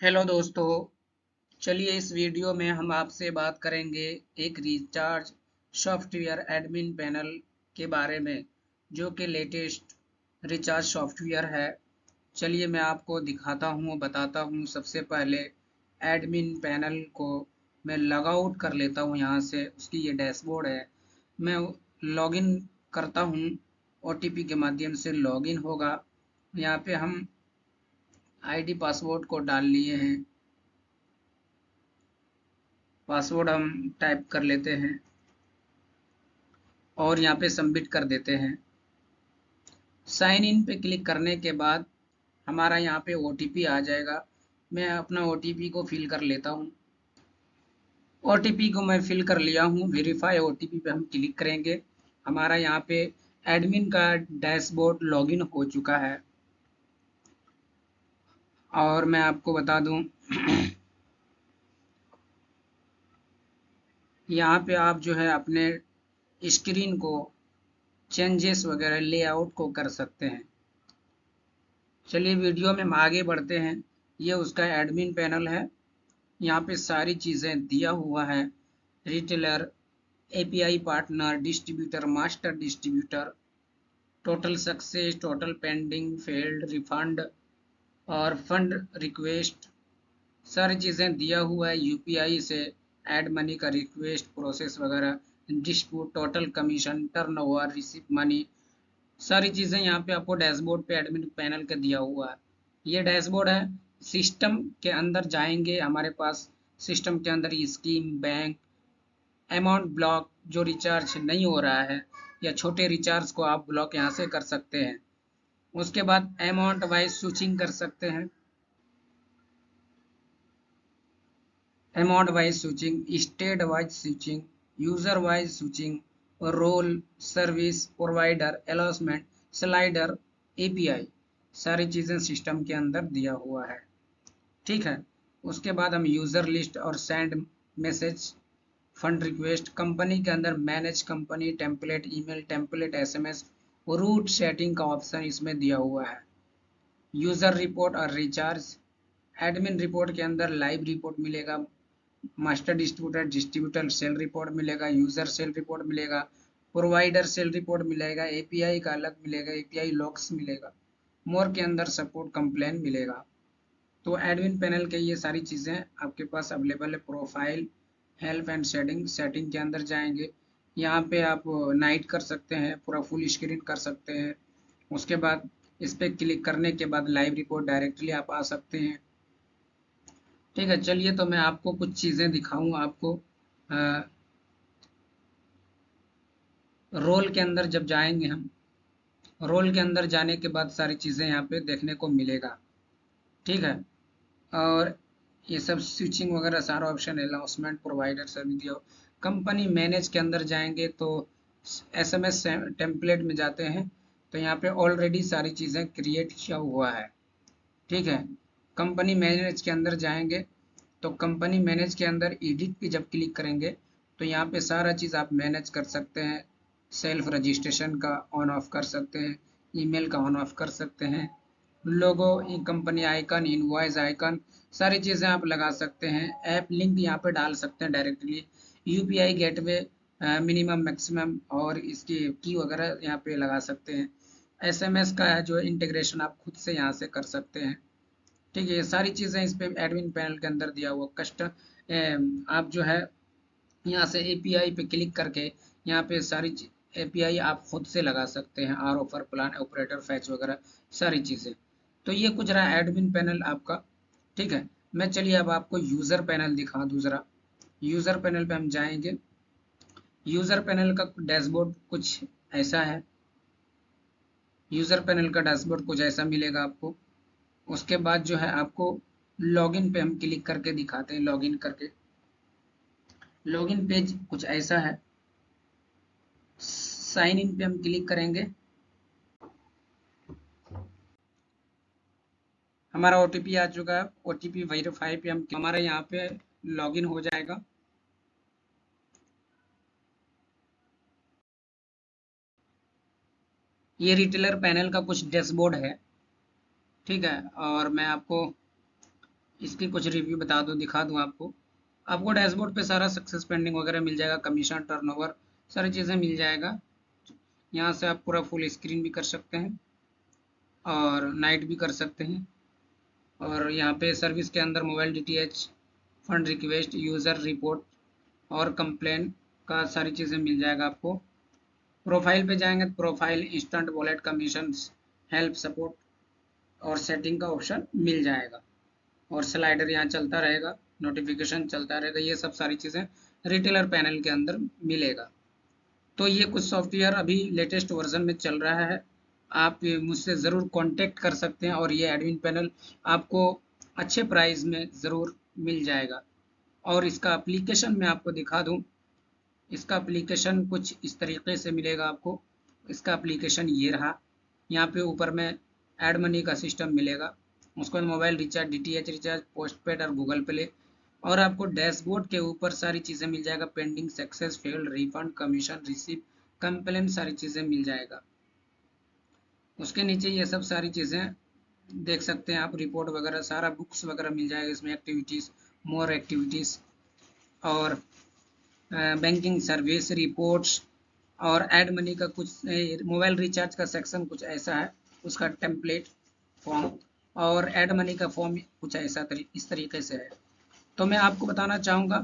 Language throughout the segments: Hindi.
हेलो दोस्तों। चलिए इस वीडियो में हम आपसे बात करेंगे एक रिचार्ज सॉफ्टवेयर एडमिन पैनल के बारे में, जो कि लेटेस्ट रिचार्ज सॉफ्टवेयर है। चलिए मैं आपको दिखाता हूँ, बताता हूँ। सबसे पहले एडमिन पैनल को मैं लॉग आउट कर लेता हूँ यहाँ से। उसकी ये डैशबोर्ड है। मैं लॉगिन करता हूँ, ओटीपी के माध्यम से लॉगिन होगा। यहाँ पे हम आईडी पासवर्ड को डाल लिए हैं। पासवर्ड हम टाइप कर लेते हैं और यहाँ पे सबमिट कर देते हैं। साइन इन पे क्लिक करने के बाद हमारा यहाँ पे ओटीपी आ जाएगा। मैं अपना ओटीपी को फिल कर लेता हूँ। ओटीपी को मैं फिल कर लिया हूँ। वेरीफाई ओटीपी पे हम क्लिक करेंगे। हमारा यहाँ पे एडमिन का डैशबोर्ड लॉगिन हो चुका है। और मैं आपको बता दूँ यहाँ पे आप जो है अपने स्क्रीन को चेंजेस वगैरह लेआउट को कर सकते हैं। चलिए वीडियो में हम आगे बढ़ते हैं। ये उसका एडमिन पैनल है। यहाँ पे सारी चीज़ें दिया हुआ है। Retailer, API partner, distributor, master distributor, total success, total pending, failed, refund और फंड रिक्वेस्ट, सारी चीज़ें दिया हुआ है। यूपीआई से ऐड मनी का रिक्वेस्ट प्रोसेस वगैरह, dispute, total commission, turnover, receive money, सारी चीज़ें यहाँ पे आपको डैशबोर्ड पे एडमिन पैनल का दिया हुआ है। ये डैशबोर्ड है। सिस्टम के अंदर जाएंगे, हमारे पास सिस्टम के अंदर स्कीम, बैंक, अमाउंट ब्लॉक, जो रिचार्ज नहीं हो रहा है या छोटे रिचार्ज को आप ब्लॉक यहाँ से कर सकते हैं। उसके बाद अमाउंट वाइज स्विचिंग कर सकते हैं। Amount wise switching, state wise switching, user wise switching, role, service provider, allotment, slider, API, सारी चीज़ें सिस्टम के अंदर दिया हुआ है। ठीक है। उसके बाद हम यूज़र लिस्ट और send message, fund request, company के अंदर manage company, template email, template SMS, route setting का ऑप्शन इसमें दिया हुआ है। यूज़र रिपोर्ट और रिचार्ज, एडमिन रिपोर्ट के अंदर लाइव रिपोर्ट मिलेगा, master distributor distributor sale report मिलेगा, यूजर सेल रिपोर्ट मिलेगा, प्रोवाइडर सेल रिपोर्ट मिलेगा, एपीआई का अलग मिलेगा, एपीआई लॉक्स मिलेगा, मोर के अंदर सपोर्ट कंप्लेन मिलेगा। तो एडमिन पैनल के ये सारी चीज़ें आपके पास अवेलेबल है। Profile, help and setting, setting के अंदर जाएंगे। यहाँ पे आप नाइट कर सकते हैं, पूरा फुल स्क्रीन कर सकते हैं। उसके बाद इस पर क्लिक करने के बाद लाइव रिपोर्ट डायरेक्टली आप आ सकते हैं। ठीक है। चलिए तो मैं आपको कुछ चीज़ें दिखाऊंगा आपको। रोल के अंदर जब जाएंगे हम, रोल के अंदर जाने के बाद सारी चीज़ें यहाँ पे देखने को मिलेगा। ठीक है। और ये सब स्विचिंग वगैरह सारा ऑप्शन है, अनाउंसमेंट प्रोवाइडर सभी दिया। कंपनी मैनेज के अंदर जाएंगे तो एसएमएस टेम्पलेट में जाते हैं, तो यहाँ पे ऑलरेडी सारी चीज़ें क्रिएट किया हुआ है। ठीक है। कंपनी मैनेज के अंदर जाएंगे तो कंपनी मैनेज के अंदर एडिट पे जब क्लिक करेंगे तो यहाँ पे सारा चीज़ आप मैनेज कर सकते हैं। सेल्फ रजिस्ट्रेशन का ऑन ऑफ कर सकते हैं, ईमेल का ऑन ऑफ कर सकते हैं, लोगो, कंपनी आइकन, इनवॉइस आइकन, सारी चीज़ें आप लगा सकते हैं। ऐप लिंक यहाँ पे डाल सकते हैं directly. UPI gateway, minimum maximum और इसकी की वगैरह यहाँ पे लगा सकते हैं। एसएमएस का है जो इंटीग्रेशन आप खुद से यहाँ से कर सकते हैं। ठीक है। ये सारी चीज़ें इस पे एडमिन पैनल के अंदर दिया हुआ। आप जो है यहाँ से एपीआई पे क्लिक करके यहाँ पे सारी एपीआई आप खुद से लगा सकते हैं। R offer plan, operator, fetch वगैरह सारी चीज़ें। तो ये कुछ रहा एडमिन पैनल आपका। ठीक है। मैं चलिए अब आपको यूज़र पैनल दिखा दूँ ज़रा। यूज़र पैनल पे हम जाएंगे। यूज़र पैनल का डैशबोर्ड कुछ ऐसा है। यूज़र पैनल का डैशबोर्ड कुछ ऐसा मिलेगा आपको। उसके बाद जो है आपको लॉगिन पे हम क्लिक करके दिखाते हैं। लॉगिन करके लॉगिन पेज कुछ ऐसा है। साइन इन पे हम क्लिक करेंगे। हमारा ओटीपी आ चुका है। ओटीपी वेरीफाई पे हम, हमारा यहाँ पे लॉगिन हो जाएगा। ये रिटेलर पैनल का कुछ डैशबोर्ड है। ठीक है। और मैं आपको इसकी कुछ रिव्यू बता दूं, दिखा दूं आपको। आपको डैशबोर्ड पे सारा सक्सेस पेंडिंग वगैरह मिल जाएगा, कमीशन, टर्नओवर, सारी चीज़ें मिल जाएगा। यहाँ से आप पूरा फुल स्क्रीन भी कर सकते हैं और नाइट भी कर सकते हैं। और यहाँ पे सर्विस के अंदर mobile DTH, fund request, user report और कंप्लेन का सारी चीज़ें मिल जाएगा आपको। प्रोफाइल पे जाएंगे तो profile, instant wallet, commissions, help, support और सेटिंग का ऑप्शन मिल जाएगा। और स्लाइडर यहाँ चलता रहेगा, नोटिफिकेशन चलता रहेगा, ये सब सारी चीज़ें रिटेलर पैनल के अंदर मिलेगा। तो ये कुछ सॉफ्टवेयर अभी लेटेस्ट वर्जन में चल रहा है, आप मुझसे ज़रूर कांटेक्ट कर सकते हैं और ये एडमिन पैनल आपको अच्छे प्राइस में ज़रूर मिल जाएगा। और इसका एप्लीकेशन मैं आपको दिखा दूं, इसका एप्लीकेशन कुछ इस तरीके से मिलेगा आपको। इसका एप्लीकेशन ये रहा, यहाँ पे ऊपर में ऐड मनी का सिस्टम मिलेगा, उसके बाद mobile recharge, DTH recharge, postpaid और गूगल प्ले। और आपको डैशबोर्ड के ऊपर सारी चीज़ें मिल जाएगा, pending, success, failed, refund, commission, receive, complain, सारी चीज़ें मिल जाएगा। उसके नीचे ये सब सारी चीज़ें देख सकते हैं आप, रिपोर्ट वगैरह सारा, बुक्स वगैरह मिल जाएगा इसमें, एक्टिविटीज़, मोर एक्टिविटीज़ और बैंकिंग सर्विस, रिपोर्ट्स और ऐड मनी का कुछ, मोबाइल रिचार्ज का सेक्शन कुछ ऐसा है, उसका टेम्पलेट फॉर्म, और ऐड मनी का फॉर्म कुछ ऐसा इस तरीके से है। तो मैं आपको बताना चाहूँगा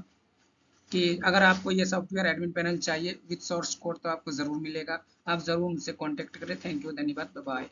कि अगर आपको ये सॉफ्टवेयर एडमिन पैनल चाहिए विद सोर्स कोड तो आपको ज़रूर मिलेगा। आप ज़रूर मुझसे कॉन्टेक्ट करें। थैंक यू, धन्यवाद, बाय बाय।